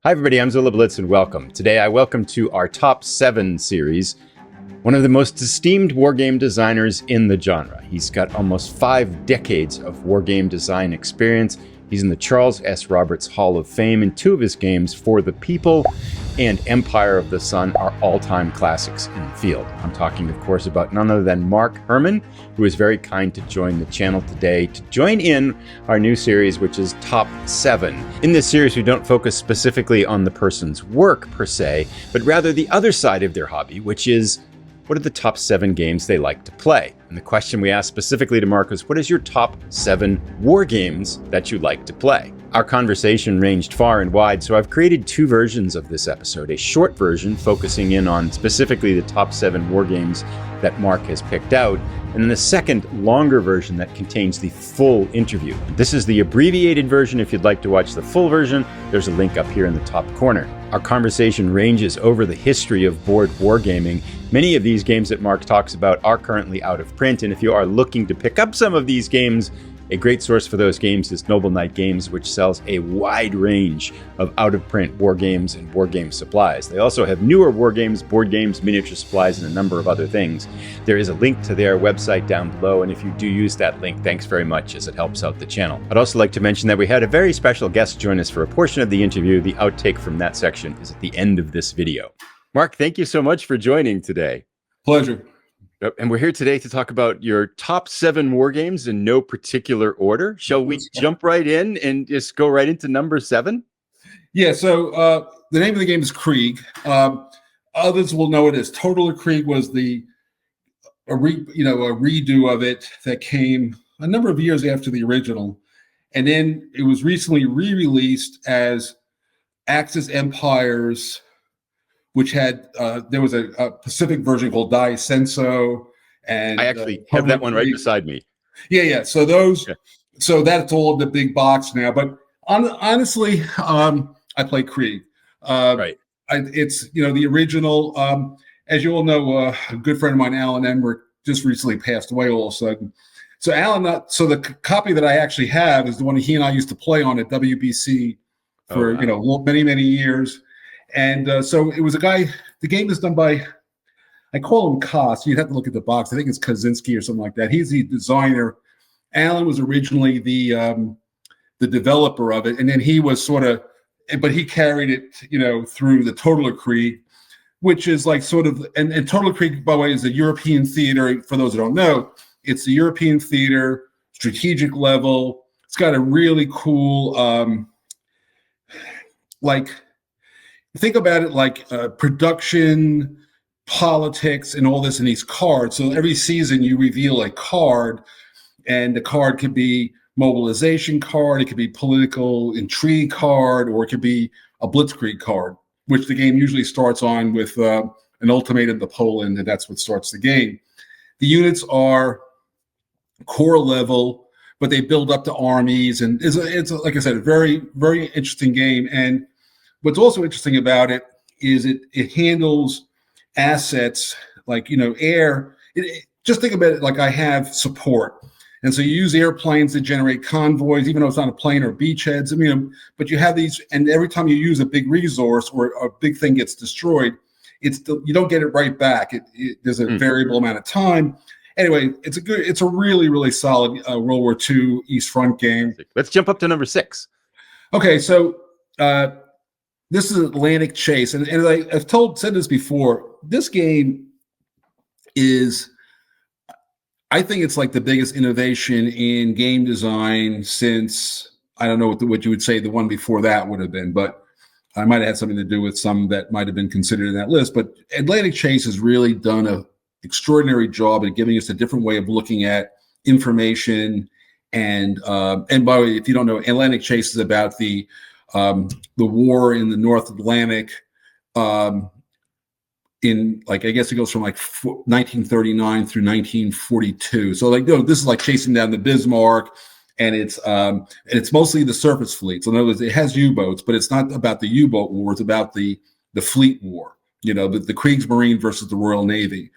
Hi everybody, I'm Zilla Blitz and welcome. Today I welcome to our Top 7 series one of the most esteemed wargame designers in the genre. He's got almost 5 decades of wargame design experience. He's in the Charles S. Roberts Hall of Fame, and 2 of his games, For the People and Empire of the Sun, are all-time classics in the field. I'm talking, of course, about none other than Mark Herman, who is very kind to join the channel today to join in our new series, which is Top 7. In this series, we don't focus specifically on the person's work, per se, but rather the other side of their hobby, which is what are the top 7 games they like to play? And the question we asked specifically to Mark was, what is your top 7 war games that you like to play? Our conversation ranged far and wide, so I've created 2 versions of this episode. A short version focusing in on specifically the top 7 war games that Mark has picked out, and then a second, longer version that contains the full interview. This is the abbreviated version. If you'd like to watch the full version, there's a link up here in the top corner. Our conversation ranges over the history of board wargaming. Many of these games that Mark talks about are currently out of print, and if you are looking to pick up some of these games, a great source for those games is Noble Knight Games, which sells a wide range of out-of-print war games and war game supplies. They also have newer war games, board games, miniature supplies, and a number of other things. There is a link to their website down below, and if you do use that link, thanks very much, as it helps out the channel. I'd also like to mention that we had a very special guest join us for a portion of the interview. The outtake from that section is at the end of this video. Mark, thank you so much for joining today. Pleasure. And we're here today to talk about your top 7 war games in no particular order. Shall we jump right in and just go right into number 7? Yeah, so the name of the game is Krieg. Others will know it as Total Krieg. Was a redo of it that came a number of years after the original. And then it was recently re-released as Axis Empires, which had there was a Pacific version called Dai Senso, and I actually have that one right beside me. Yeah. So so that's all in the big box now. But honestly, I play Krieg. Right. It's the original. As you all know, a good friend of mine, Alan Enrick, just recently passed away all of a sudden. So so the copy that I actually have is the one he and I used to play on at WBC for many years. And so it was a guy. The game is done by, I call him Koss. You'd have to look at the box. I think it's Kaczynski or something like that. He's the designer. Alan was originally the developer of it, and then he was but he carried it, through the Total Krieg, which is like and Total Krieg, by the way, is a European theater. For those who don't know, it's the European theater, strategic level. It's got a really cool, think about it like production, politics, and all this in these cards. So every season you reveal a card, and the card could be mobilization card, it could be political intrigue card, or it could be a blitzkrieg card, which the game usually starts on with an ultimatum to Poland, and that's what starts the game. The units are core level, but they build up to armies, and it's like I said, a very, very interesting game. And what's also interesting about it is it handles assets like, air. Just think about it like I have support. And so you use airplanes to generate convoys, even though it's not a plane or beachheads. But you have these, and every time you use a big resource or a big thing gets destroyed, you don't get it right back. There's a variable amount of time. Anyway, it's a really, really solid World War II East Front game. Let's jump up to number 6. Okay, so this is Atlantic Chase, and I've said this before. This game is, I think it's like the biggest innovation in game design since, I don't know what you would say the one before that would have been, but I might have had something to do with some that might have been considered in that list. But Atlantic Chase has really done an extraordinary job at giving us a different way of looking at information. And by the way, if you don't know, Atlantic Chase is about the war in the North Atlantic, in I guess it goes from 1939 through 1942. So this is like chasing down the Bismarck, and it's mostly the surface fleet. So in other words, it has U-boats, but it's not about the U-boat war. It's about the fleet war. The Kriegsmarine versus the Royal Navy,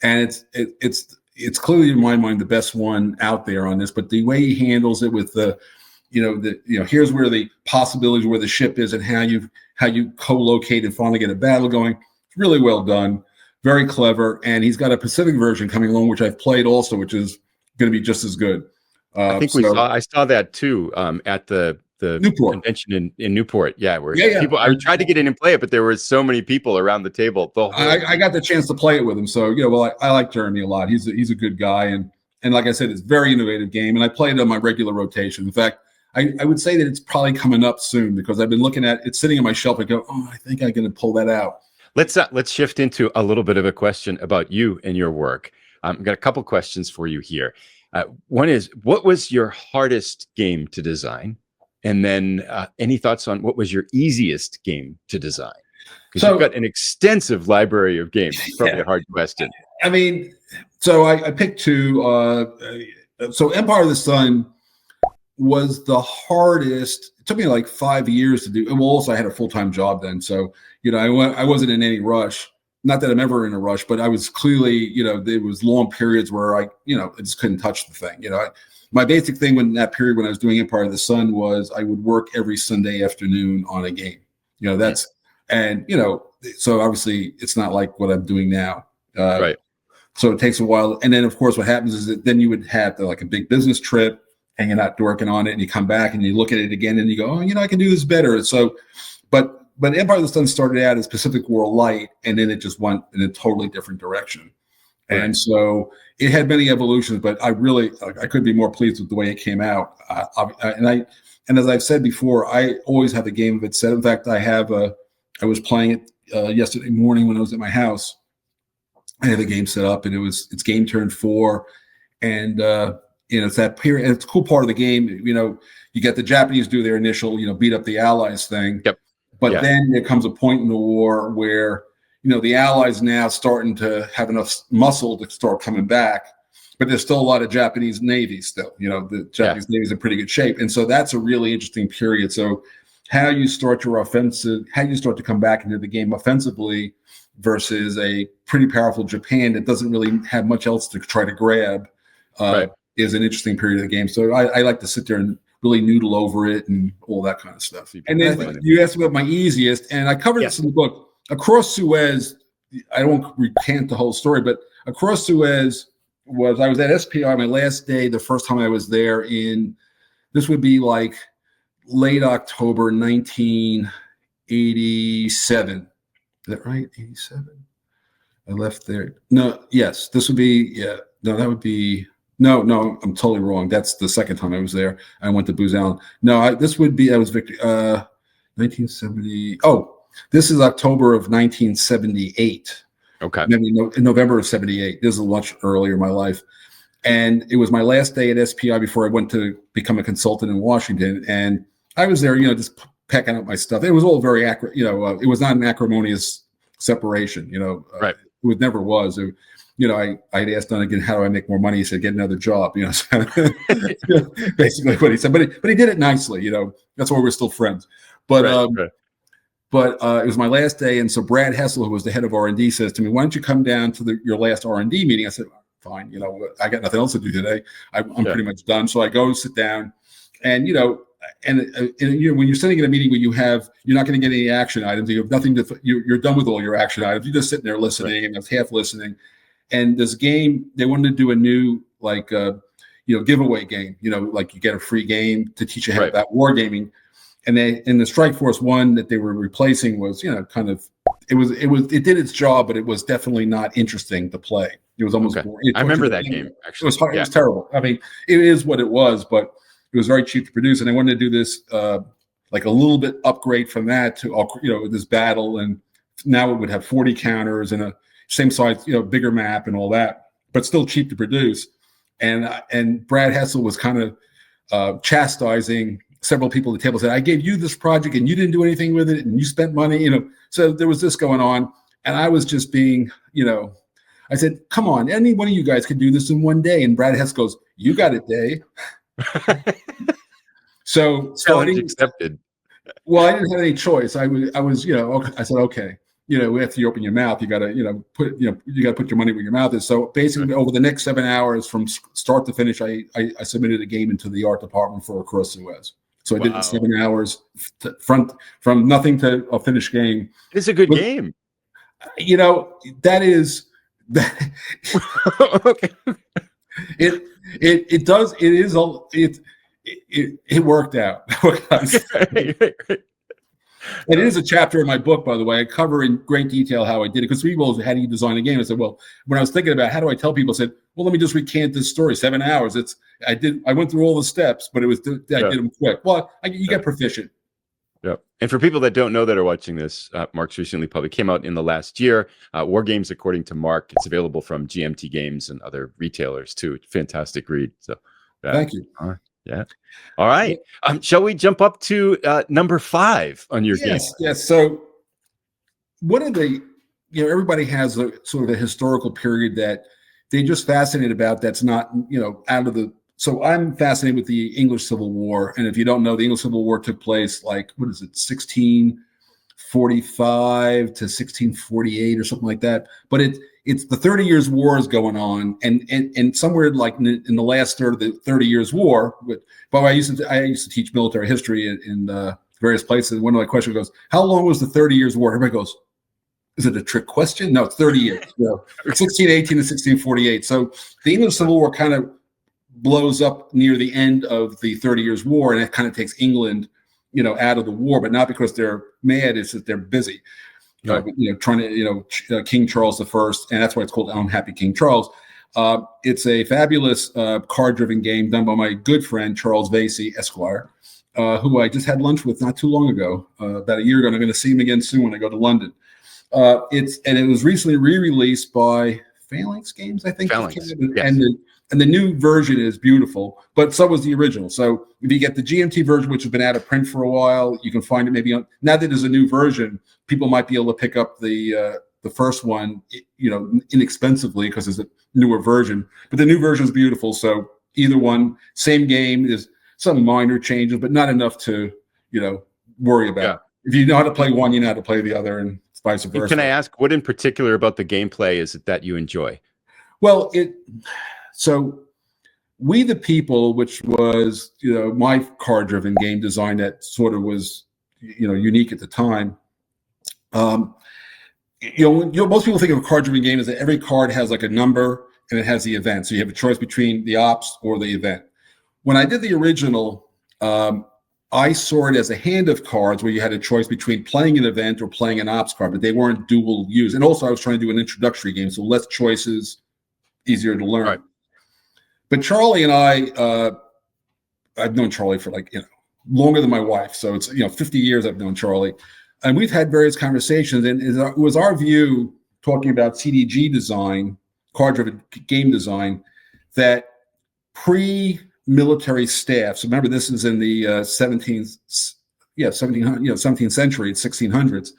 and it's clearly in my mind the best one out there on this. But the way he handles it with here's where the possibilities where the ship is and how you co-locate and finally get a battle going. It's really well done, very clever, and he's got a Pacific version coming along, which I've played also, which is going to be just as good. I think I saw that too at the Newport convention in Newport. Yeah, where yeah. people, I tried to get in and play it, but there were so many people around the table. I got the chance to play it with him, so well, I like Jeremy a lot. He's a good guy, and like I said, it's a very innovative game, and I play it on my regular rotation. In fact, I would say that it's probably coming up soon because I've been looking at it sitting on my shelf. I go, oh, I think I'm going to pull that out. Let's shift into a little bit of a question about you and your work. I've got a couple questions for you here. One is, what was your hardest game to design? And then any thoughts on what was your easiest game to design? Because you've got an extensive library of games. It's probably a hard question. I mean, so I picked two. So Empire of the Sun was the hardest. It took me like 5 years to do. And also, I had a full-time job then. So, I wasn't in any rush. Not that I'm ever in a rush, but I was clearly, there was long periods where I just couldn't touch the thing. My basic thing when that period when I was doing Empire of the Sun was I would work every Sunday afternoon on a game. So obviously it's not like what I'm doing now. Right. So it takes a while. And then of course what happens is that then you would have like a big business trip and you're not working on it and you come back and you look at it again and you go, oh, I can do this better. So, but Empire of the Sun started out as Pacific World Light and then it just went in a totally different direction. Right. And so it had many evolutions, but I couldn't be more pleased with the way it came out. And as I've said before, I always have a game of it set. In fact, I was playing it yesterday morning when I was at my house. I have a game set up, and it's game turn 4, and it's that period. And it's a cool part of the game. You get the Japanese do their initial, beat up the Allies thing. Yep. But then there comes a point in the war where the Allies now starting to have enough muscle to start coming back, but there's still a lot of Japanese Navy still. The Japanese Navy is in pretty good shape, and so that's a really interesting period. So how you start your offensive, how you start to come back into the game offensively versus a pretty powerful Japan that doesn't really have much else to try to grab is an interesting period of the game. So I like to sit there and really noodle over it and all that kind of stuff. And then you asked about my easiest, and I covered this in the book. Across Suez, I won't recant the whole story, but Across Suez I was at SPI my last day, the first time I was there this would be like late October 1987. Is that right? 87? I left there. No, yes, this would be, that would be, no, I'm totally wrong. That's the second time I was there. I went to Booz Allen. No, I was Victor, 1970. Oh, this is October of 1978. Okay. Maybe in November of 78. This is much earlier in my life. And it was my last day at SPI before I went to become a consultant in Washington. And I was there, just packing up my stuff. It was all very accurate. It was not an acrimonious separation, Right. It never was. I had asked Don again, how do I make more money? He said, get another job, basically what he said, but he did it nicely, that's why we're still friends. But, But it was my last day, and so Brad Hessel, who was the head of R&D, says to me, "Why don't you come down to your last R&D meeting?" I said, "Fine, I got nothing else to do today. I'm pretty much done." So I go sit down, and when you're sitting in a meeting where you're not going to get any action items. You have nothing to. You're done with all your action items. You're just sitting there listening, and I was half listening. And this game, they wanted to do a new giveaway game. Like you get a free game to teach you how about wargaming. And the Strike Force one that they were replacing was, it did its job, but it was definitely not interesting to play. It was almost boring. I remember that game, actually. It was terrible. I mean, it is what it was, but it was very cheap to produce. And they wanted to do this, like a little bit upgrade from that to, this battle. And now it would have 40 counters and a same size, bigger map and all that, but still cheap to produce. And Brad Hessel was kind of chastising several people at the table, said, "I gave you this project and you didn't do anything with it and you spent money." So there was this going on, and I was just being, I said, "Come on, any one of you guys could do this in one day." And Brad Hess goes, "You got it, Dave." So challenge accepted. Well, I didn't have any choice. I was, okay. I said, "Okay, after you open your mouth, you got to, you got to put your money where your mouth is." So basically, over the next 7 hours, from start to finish, I submitted a game into the art department for Across Suez. So I did it in 7 hours from nothing to a finished game. It's a good game. You know, that is that. Okay. It worked out. It is a chapter in my book, by the way. I cover in great detail how I did it, because people say, how do you design a game? I said, well, when I was thinking about how do I tell people, I said, well, let me just recant this story. 7 hours. I went through all the steps, but I did them quick. Well, you get proficient. Yep. And for people that don't know that are watching this, Mark's recently came out in the last year. Wargames, according to Mark, it's available from GMT Games and other retailers too. Fantastic read. So thank you. Yeah. All right. Shall we jump up to number 5 on your game? Yes. So one of the, everybody has a sort of a historical period that they're just fascinated about. That's not, out of the. So I'm fascinated with the English Civil War. And if you don't know, the English Civil War took place 1645 to 1648 or something like that. But it's the 30 Years' War is going on, and somewhere like in the last third of the 30 Years' War. But I used to teach military history in various places. One of my questions goes, "How long was the 30 Years' War?" Everybody goes, "Is it a trick question?" No, it's 30 years. 1618 to 1648. So the English Civil War kind of blows up near the end of the 30 Years' War, and it kind of takes England, out of the war, but not because they're mad; it's that they're busy, trying to, King Charles I, and that's why it's called Unhappy King Charles. It's a fabulous card-driven game done by my good friend Charles Vasey, Esquire, who I just had lunch with not too long ago, about a year ago, and I'm going to see him again soon when I go to London. It was recently re-released by Phalanx Games, I think. Phalanx, yes. And the new version is beautiful, but so was the original. So if you get the GMT version, which has been out of print for a while, you can find it maybe on. Now that there's a new version, people might be able to pick up the first one, inexpensively, because it's a newer version. But the new version is beautiful. So either one, same game, is some minor changes, but not enough to worry about. Yeah. If you know how to play one, you know how to play the other, and vice versa. Can I ask, what in particular about the gameplay is it that you enjoy? Well, so We the People, which was my card-driven game design that sort of was unique at the time. Most people think of a card-driven game as that every card has like a number and it has the event, so you have a choice between the ops or the event. When I did the original, I saw it as a hand of cards where you had a choice between playing an event or playing an ops card, but they weren't dual use. And also, I was trying to do an introductory game, so less choices, easier to learn. Right. But Charlie and I've known Charlie for longer than my wife. So it's 50 years I've known Charlie, and we've had various conversations. And it was our view, talking about CDG design, card-driven game design, that pre-military staff. So remember, this is in the 17th century, 1600s.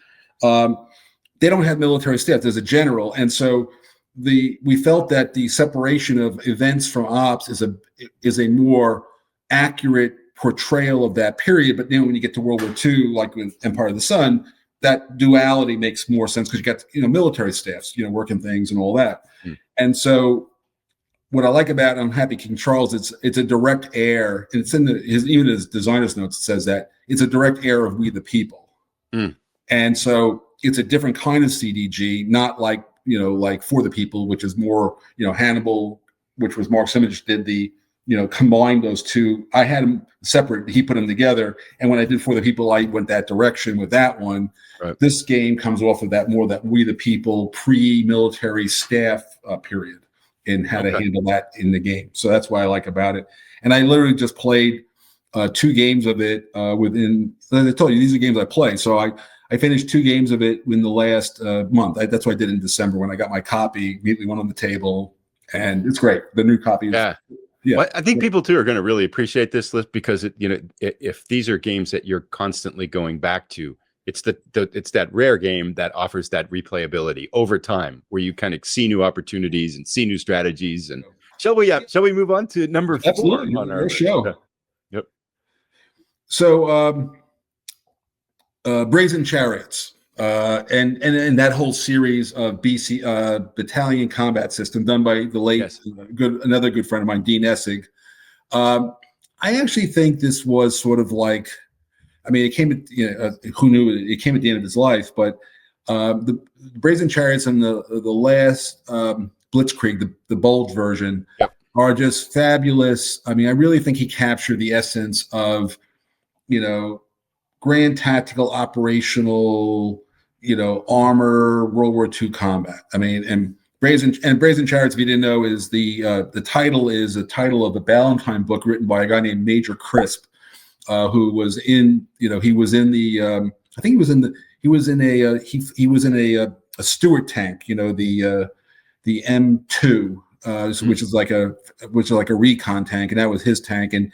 They don't have military staff. There's a general, and so we felt that the separation of events from ops is a more accurate portrayal of that period. But then when you get to World War II, like with Empire of the Sun, that duality makes more sense, because you got military staffs working things and all that. And so what I like about Unhappy King Charles, it's a direct heir, and it's in even his designer's notes, it says that it's a direct heir of We the People. And so it's a different kind of CDG, not like For the People, which is more, Hannibal, which was Mark Simage did the, combined those two. I had them separate. He put them together. And when I did For the People, I went that direction with that one. Right. This game comes off of that, more that We the People pre-military staff period, and how to handle that in the game. So that's what I like about it. And I literally just played 2 games of it within, as I told you, these are games I play. So I finished 2 games of it in the last month. That's what I did in December when I got my copy, immediately went on the table, and it's great. The new copy is, Well, I think people too are going to really appreciate this list, because if these are games that you're constantly going back to, it's that rare game that offers that replayability over time, where you kind of see new opportunities and see new strategies. And shall we move on to number 4 on our show? Yep. So Brazen Chariots, and that whole series of BC battalion combat system done by the late another good friend of mine, Dean Essig. I actually think this was sort of like, I mean, it came at, who knew it came at the end of his life, but the Brazen Chariots and the last Blitzkrieg, the Bulge version, Yep. are just fabulous. I mean, I really think he captured the essence of, grand tactical operational, armor, World War II combat. I mean, and Brazen Chariots, if you didn't know, is the title is a title of a Ballantine book written by a guy named Major Crisp, who was in, he was in the, I think he was in a Stuart tank, the M2, which is like a recon tank, and that was his tank, and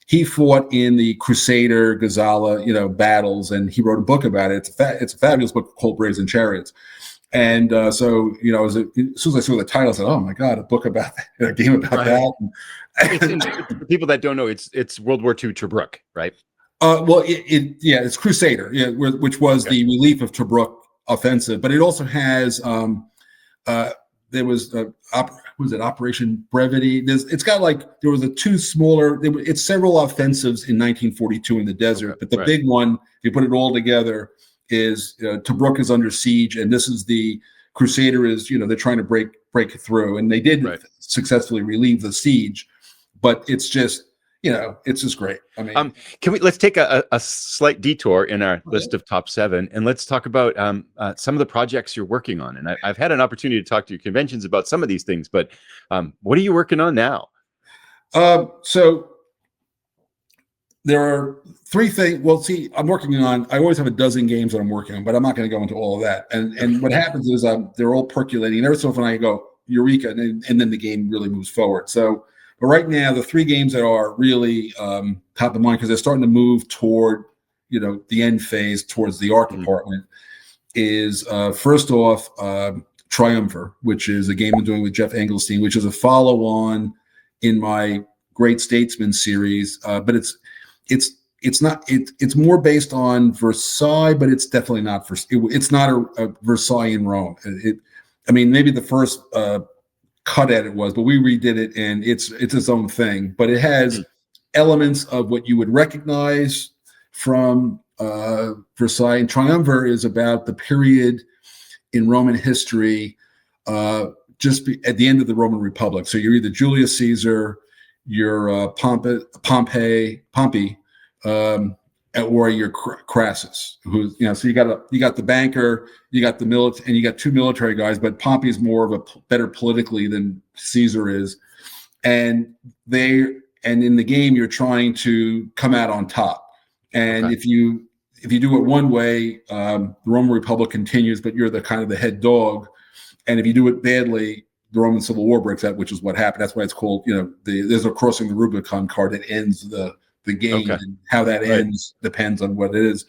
he fought in the Crusader, Gazala, battles, and he wrote a book about it. It's a fabulous book called Brazen Chariots. And so, as soon as I saw the title, I said, "Oh my God, a book about that, a game about that." For people that don't know, it's World War II Tobruk, right? Well, it's Crusader, which was the relief of Tobruk offensive, but it also has there was Operation Brevity. It's got there was it's several offensives in 1942 in the desert, but the big one, if you put it all together, is Tobruk is under siege, and this is the Crusader is they're trying to break it through, and they did successfully relieve the siege, but it's just it's just great. I mean, let's take a slight detour in our list of top 7, and let's talk about some of the projects you're working on. And I've had an opportunity to talk to your conventions about some of these things, but what are you working on now? So there are 3 things. Well, see, I always have a dozen games that I'm working on, but I'm not going to go into all of that. And what happens is they're all percolating. Every so often I go, eureka, and then the game really moves forward. So, but right now, the 3 games that are really top of mind, because they're starting to move toward, the end phase, towards the art department, is first off, Triumvir, which is a game I'm doing with Jeff Engelstein, which is a follow-on in my Great Statesman series. But it's more based on Versailles, but it's definitely not it's not a Versailles in Rome. Maybe the first cut at it was, but we redid it, and it's its own thing. But it has elements of what you would recognize from Versailles. And Triumvir is about the period in Roman history, just at the end of the Roman Republic. So you're either Julius Caesar, you're Pompey, or you're Crassus, who's So you got the banker, you got the military, and you got 2 military guys. But Pompey's more of a better politically than Caesar is, and in the game you're trying to come out on top. And if you do it one way, the Roman Republic continues, but you're the kind of the head dog. And if you do it badly, the Roman Civil War breaks out, which is what happened. That's why it's called, there's a crossing the Rubicon card that ends the game, and how that ends depends on what it is.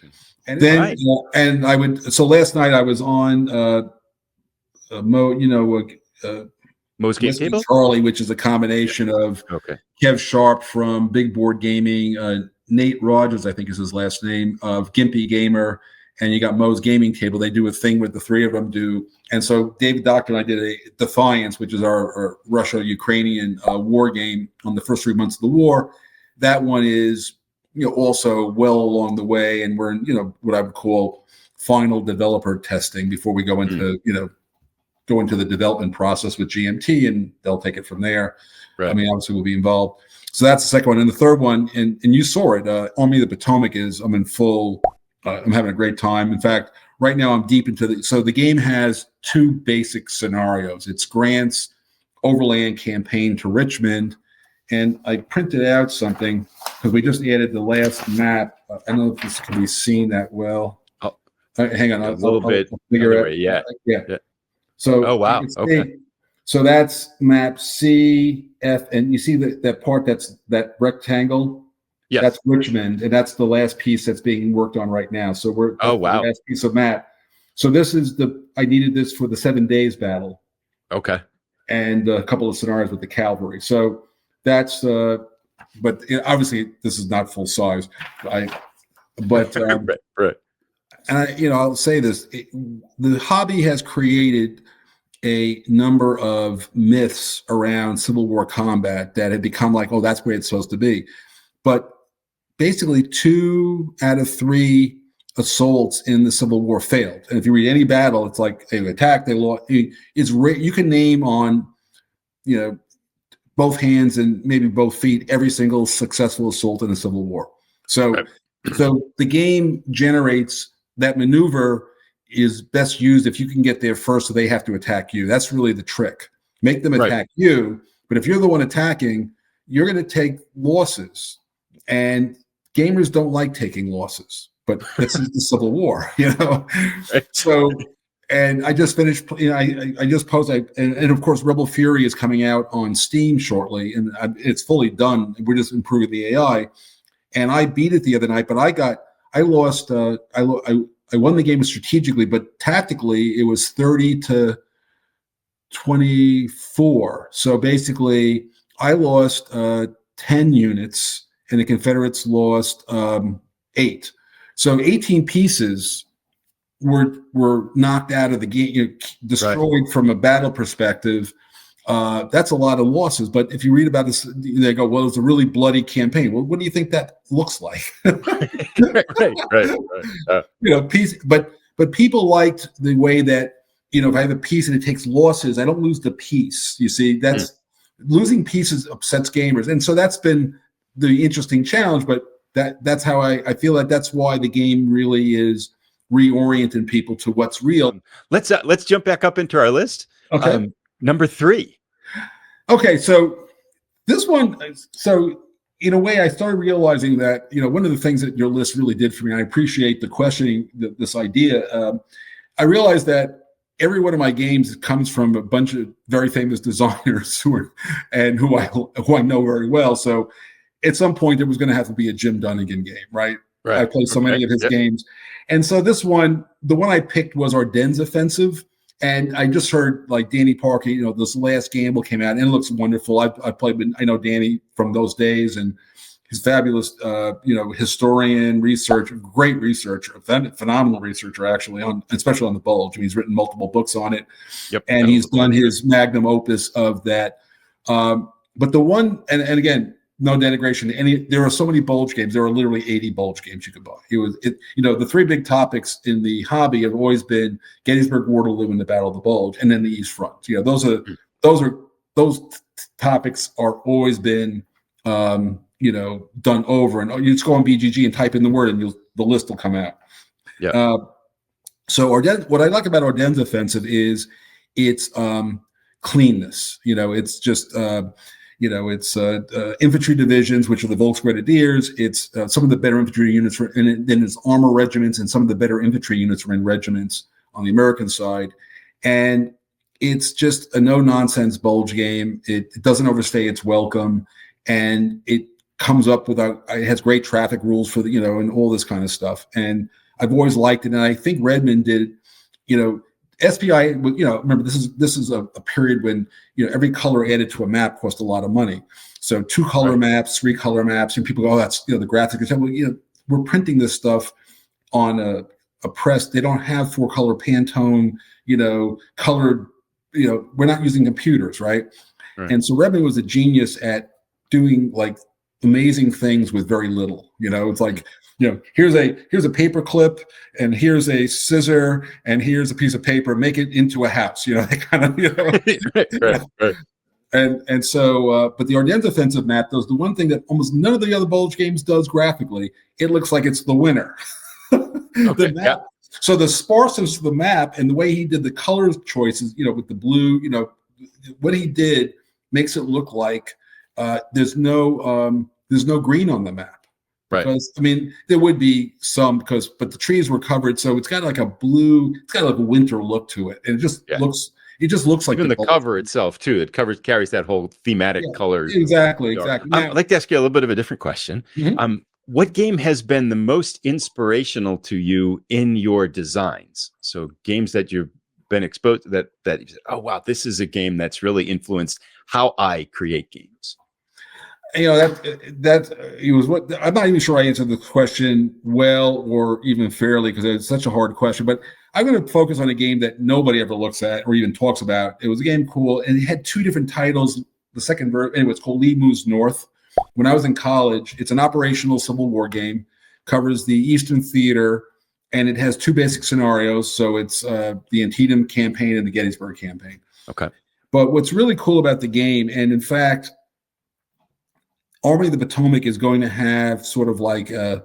And then, so last night I was on Mo's Game Table, Charlie, which is a combination of Kev Sharp from Big Board Gaming, Nate Rogers, I think is his last name, of Gimpy Gamer, and you got Mo's Gaming Table. They do a thing with the 3 of them do. And so David Doctor and I did a Defiance, which is our Russia-Ukrainian war game on the first 3 months of the war. That one is, also well along the way, and we're in, what I would call final developer testing before we go into, go into the development process with GMT, and they'll take it from there. Right. I mean, obviously we'll be involved. So that's the second one. And the third one, and you saw it, Army of the Potomac I'm in full, I'm having a great time. In fact, right now I'm deep into so the game has 2 basic scenarios. It's Grant's overland campaign to Richmond. And I printed out something because we just added the last map. I don't know if this can be seen that well. Hang on, a little bit. I'll figure it out. Yeah. So, wow. Okay. So that's map C, F, and you see that part that rectangle. Yes. That's Richmond, and that's the last piece that's being worked on right now. So the last piece of map. So this is I needed this for the 7 days battle. Okay. And a couple of scenarios with the cavalry. So that's but obviously this is not full size. Right. And I'll say this: the hobby has created a number of myths around Civil War combat that have become like, oh, that's where it's supposed to be. but basically 2 out of 3 assaults in the Civil War failed. And if you read any battle, it's like they attacked, they lost. It's you can name on, both hands and maybe both feet every single successful assault in the Civil War. So, Right. so the game generates that maneuver is best used if you can get there first, so they have to attack you. That's really the trick. Make them attack you, but if you're the one attacking, you're going to take losses, and gamers don't like taking losses. But this is the Civil War, Right. So, and I just finished. I just posted, and of course, Rebel Fury is coming out on Steam shortly, and it's fully done. We're just improving the AI, and I beat it the other night. But I lost. I won the game strategically, but tactically, it was 30-24. So basically, I lost 10 units, and the Confederates lost 8. So 18 pieces were knocked out of the game, destroyed from a battle perspective. That's a lot of losses. But if you read about this, they go, well, it's a really bloody campaign. Well, what do you think that looks like? right. But people liked the way that, if I have a piece and it takes losses, I don't lose the piece. You see, that's losing pieces upsets gamers. And so that's been the interesting challenge, but that's how I feel like that's why the game really is reorienting people to what's real. Let's jump back up into our list. Okay. Number 3. Okay, so this one, so in a way, I started realizing that, one of the things that your list really did for me, and I appreciate the questioning, this idea. I realized that every one of my games comes from a bunch of very famous designers who I know very well. So at some point, there was going to have to be a Jim Dunnigan game, right? I played so many of his games. And so the one I picked was Ardennes Offensive. And I just heard like Danny Parker, this last Gamble came out and it looks wonderful. I played with, I know Danny from those days, and he's fabulous, historian, researcher, great researcher, phenomenal researcher actually, especially on the Bulge. He's written multiple books on it. Yep. And he's done his magnum opus of that. But the one, and again, no denigration. There are so many Bulge games. There are literally 80 Bulge games you could buy. The 3 big topics in the hobby have always been Gettysburg, Waterloo, and the Battle of the Bulge, and then the East Front. Those topics are always been, done over. And you just go on BGG and type in the word, and the list will come out. Yeah. So Ardennes, what I like about Ardennes Offensive is its cleanness. It's just. It's infantry divisions, which are the Volksgrenadiers. It's some of the better infantry units, and then it's armor regiments, and some of the better infantry units are in regiments on the American side. And it's just a no-nonsense Bulge game. It doesn't overstay its welcome, and it comes up with it has great traffic rules for and all this kind of stuff. And I've always liked it, and I think Redmond did, SPI, remember this is a period when every color added to a map cost a lot of money. So 2 color maps, 3 color maps, and people go, oh, that's the graphics. Well, we're printing this stuff on a press. They don't have 4 color Pantone, colored. We're not using computers, right? And so Redmond was a genius at doing like amazing things with very little. It's like. Here's a paper clip, and here's a scissor, and here's a piece of paper. Make it into a house. They kind of, right. And so, but the Ardennes Offensive map does the one thing that almost none of the other Bulge games does graphically. It looks like it's the winner. The map. Yeah. So the sparseness of the map and the way he did the color choices, with the blue, what he did makes it look like there's no green on the map. Right. Because there would be some but the trees were covered, so it's got like a winter look to it, and it just looks like even the cover itself too. It carries that whole thematic color. Exactly. Now, I'd like to ask you a little bit of a different question. Mm-hmm. What game has been the most inspirational to you in your designs? So games that you've been exposed to that you said, oh wow, this is a game that's really influenced how I create games. That it was what I'm not even sure I answered the question well or even fairly, because it's such a hard question. But I'm going to focus on a game that nobody ever looks at or even talks about. It was a game cool, and it had 2 different titles. The second version, anyway, it's called Lee Moves North, when I was in college. It's an operational Civil War game, covers the Eastern Theater, and it has two basic scenarios. So it's the Antietam campaign and the Gettysburg campaign. Okay. But what's really cool about the game, and in fact, Army of the Potomac is going to have sort of like a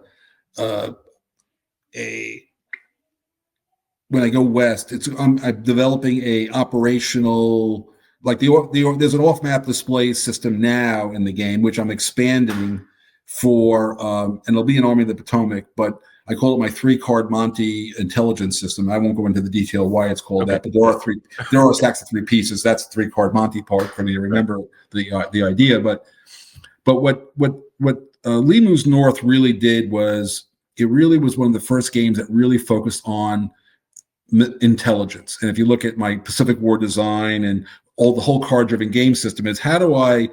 when I go west, I'm developing a operational, like there's an off-map display system now in the game, which I'm expanding for, and it'll be an Army of the Potomac, but I call it my 3-card Monte intelligence system. I won't go into the detail why it's called that, but there are stacks of 3 pieces. That's the 3-card Monte part for me to remember the idea. But what Lee Moves North really did was, it really was one of the first games that really focused on intelligence. And if you look at my Pacific War design and the whole card-driven game system, is how do I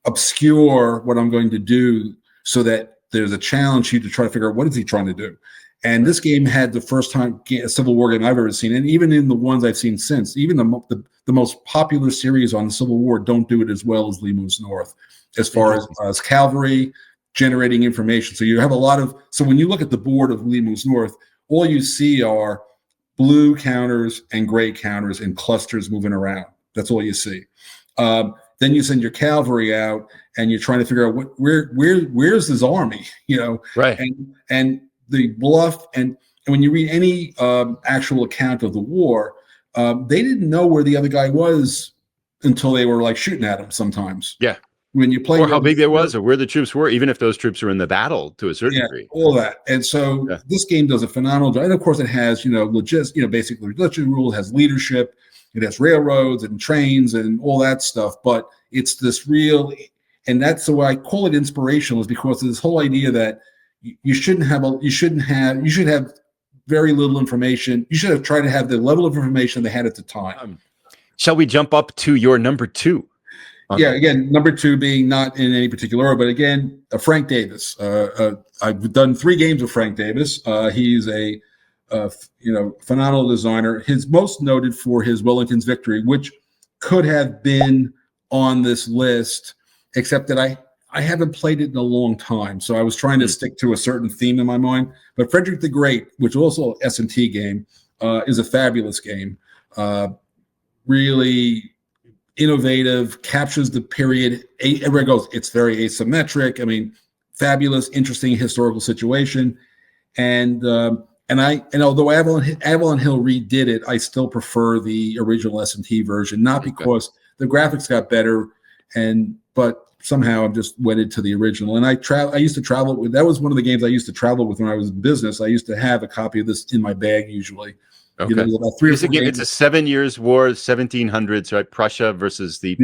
obscure what I'm going to do so that there's a challenge to try to figure out what is he trying to do. And this game had the first time a Civil War game I've ever seen, and even in the ones I've seen since, even the most popular series on the Civil War don't do it as well as Lee Moves North, as far as cavalry generating information. So you have a lot of, so when you look at the board of Lee Moves North, all you see are blue counters and gray counters and clusters moving around. That's all you see. Then you send your cavalry out, and you're trying to figure out where's his army, right? And the bluff, and when you read any actual account of the war, they didn't know where the other guy was until they were like shooting at him. Sometimes, yeah. When you play, or how big it was, or where the troops were, even if those troops are in the battle to a certain degree. All that. And so this game does a phenomenal job. And of course, it has basically logistic rule, it has leadership, it has railroads and trains and all that stuff. But it's this real, and that's the way I call it inspirational, is because of this whole idea that you should have very little information. You should have tried to have the level of information they had at the time. Shall we jump up to your number 2? Yeah, again, number 2 being not in any particular order, but again, Frank Davis. I've done 3 games with Frank Davis. He's a phenomenal designer. He's most noted for his Wellington's Victory, which could have been on this list, except that I haven't played it in a long time, so I was trying to stick to a certain theme in my mind. But Frederick the Great, which is also an S&T game, is a fabulous game. Really innovative, captures the period. Everybody goes, it's very asymmetric. I mean, fabulous, interesting historical situation. And although Avalon Hill redid it, I still prefer the original S&T version, not because the graphics got better, but somehow I'm just wedded to the original. And I used to travel with, that was one of the games I used to travel with when I was in business. I used to have a copy of this in my bag usually. Okay. About 3 or 4 games. It's a 7 Years' War, 1700s, right? Prussia versus the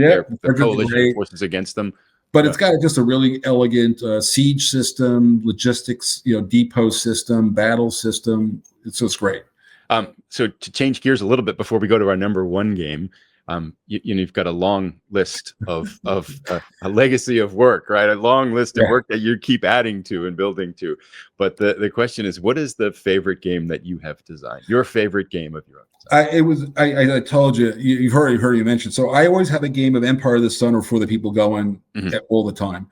coalition forces against them. But it's got just a really elegant siege system, logistics, depot system, battle system. It's just great. So to change gears a little bit before we go to our number 1 game, you've got a long list of a legacy of work, right? A long list of work that you keep adding to and building to. But the question is, what is the favorite game that you have designed? Your favorite game of your own design? I told you, you've heard you mention. So I always have a game of Empire of the Sun or For the People Going all the time.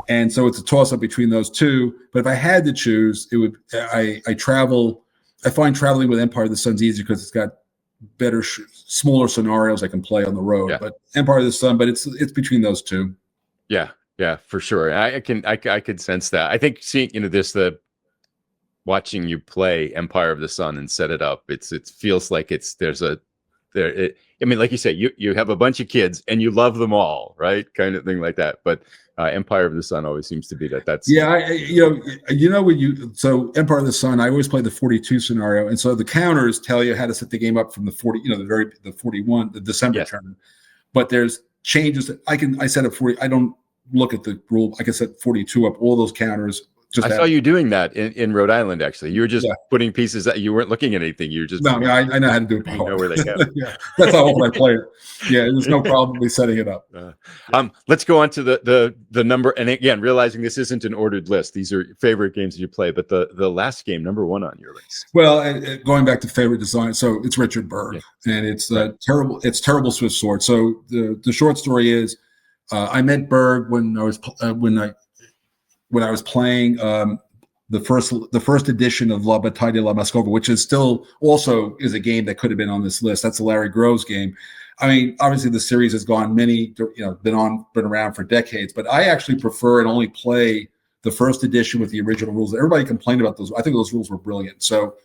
And so it's a toss up between those two. But if I had to choose, it would, I find traveling with Empire of the Sun's easier because it's got better, smaller scenarios I can play on the road. But Empire of the Sun, but it's between those two. Yeah, for sure. I could sense that. I think seeing watching you play Empire of the Sun and set it up, it feels like I mean, like you say, you have a bunch of kids and you love them all, right? Kind of thing like that. But Empire of the Sun always seems to be that's so Empire of the Sun, I always play the 42 scenario, and so the counters tell you how to set the game up from the 40, the 41, the December turn. But there's changes that I set up 40. I don't look at the rule. I can set 42 up, all those counters. I saw you doing that in Rhode Island. Actually, you were just putting pieces that you weren't looking at anything. You were just I know how to do it. You know where they go. That's how often I play it. Yeah, there's no problem with setting it up. Let's go on to the number. And again, realizing this isn't an ordered list. These are favorite games that you play. But the last game, number 1 on your list. Well, going back to favorite design, so it's Richard Berg, and it's terrible. It's Terrible Swift Sword. So the short story is, I met Berg when I was when I was playing the first edition of La Bataille de la Moscova, which is still also is a game that could have been on this list. That's a Larry Groves game. I mean, obviously the series has gone been around for decades, but I actually prefer and only play the first edition with the original rules. Everybody complained about those. I think those rules were brilliant. So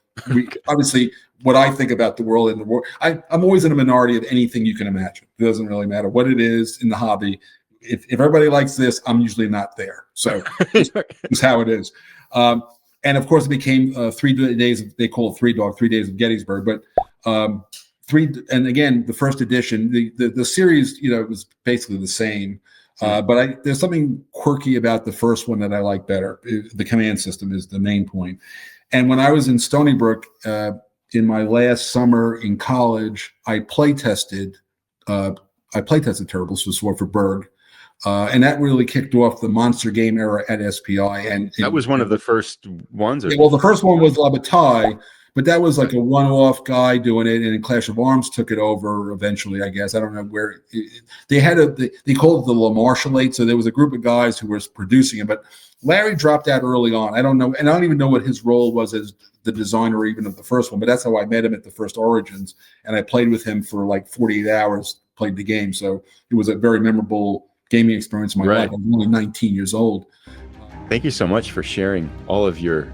obviously what I think about the world and the war, I'm always in a minority of anything you can imagine. It doesn't really matter what it is in the hobby. If everybody likes this, I'm usually not there. So it's how it is. And of course, it became 3 days. They call it 3 Days of Gettysburg. But and again, the first edition, the series, was basically the same. But there's something quirky about the first one that I like better. The command system is the main point. And when I was in Stony Brook in my last summer in college, I play tested Terrible Sword for Berg. And that really kicked off the monster game era at SPI. And that was one of the first ones? Well, the first one was La Bataille, but that was like a one-off guy doing it, and Clash of Arms took it over eventually, I guess. I don't know where. They called it the La Martialate, so there was a group of guys who were producing it, but Larry dropped out early on. I don't know, and I don't even know what his role was as the designer even of the first one, but that's how I met him at the first Origins, and I played with him for like 48 hours, played the game, so it was a very memorable gaming experience in my life. I was only 19 years old. Thank you so much for sharing all of your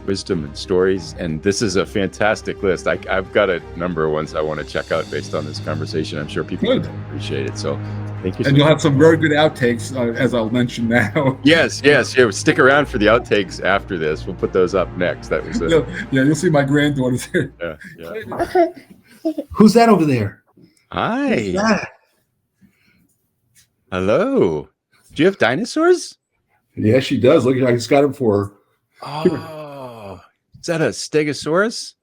wisdom and stories. And this is a fantastic list. I've got a number of ones I want to check out based on this conversation. I'm sure people will appreciate it. So thank you. And you'll have some very good outtakes, as I'll mention now. Yes. Yeah, stick around for the outtakes after this. We'll put those up next. That was it. Yeah, you'll see my granddaughters here. Yeah. Who's that over there? Hi. Who's that? Hello. Do you have dinosaurs? Yeah, she does. Look, I just got them for her. Oh, is that a Stegosaurus?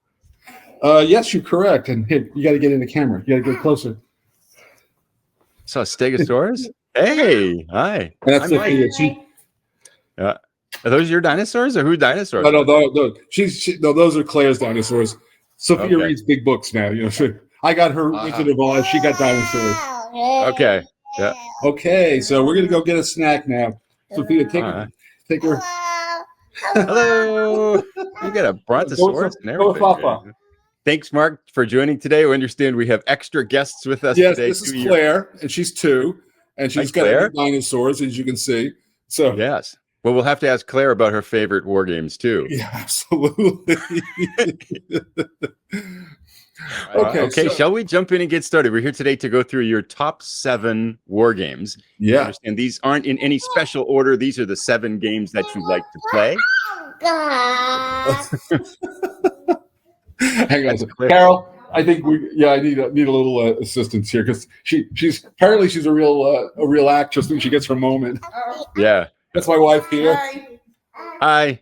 Yes, you're correct. And here, you got to get in the camera. You got to get closer. So Stegosaurus? Hey, hi. And that's Sophia. Are those your dinosaurs or who dinosaurs? No, those are Claire's dinosaurs. Sophia reads big books now. I got her Wizard of Oz. She got dinosaurs. Okay. Yeah. Okay, so we're gonna go get a snack now. Sophia, take her. Hello. You got a brontosaurus and everything. Thanks, Mark, for joining today. We understand we have extra guests with us today. Yes, this is Claire, and she's 2, and she's got dinosaurs, as you can see. So yes. Well, we'll have to ask Claire about her favorite war games too. Yeah, absolutely. Okay. Shall we jump in and get started? We're here today to go through your top 7 war games. Yeah. Understand these aren't in any special order. These are the 7 games that you like to play. Hang on, Carol. I think I need a little assistance here because she's apparently a real actress when she gets her moment. Yeah. That's my wife here. Hi.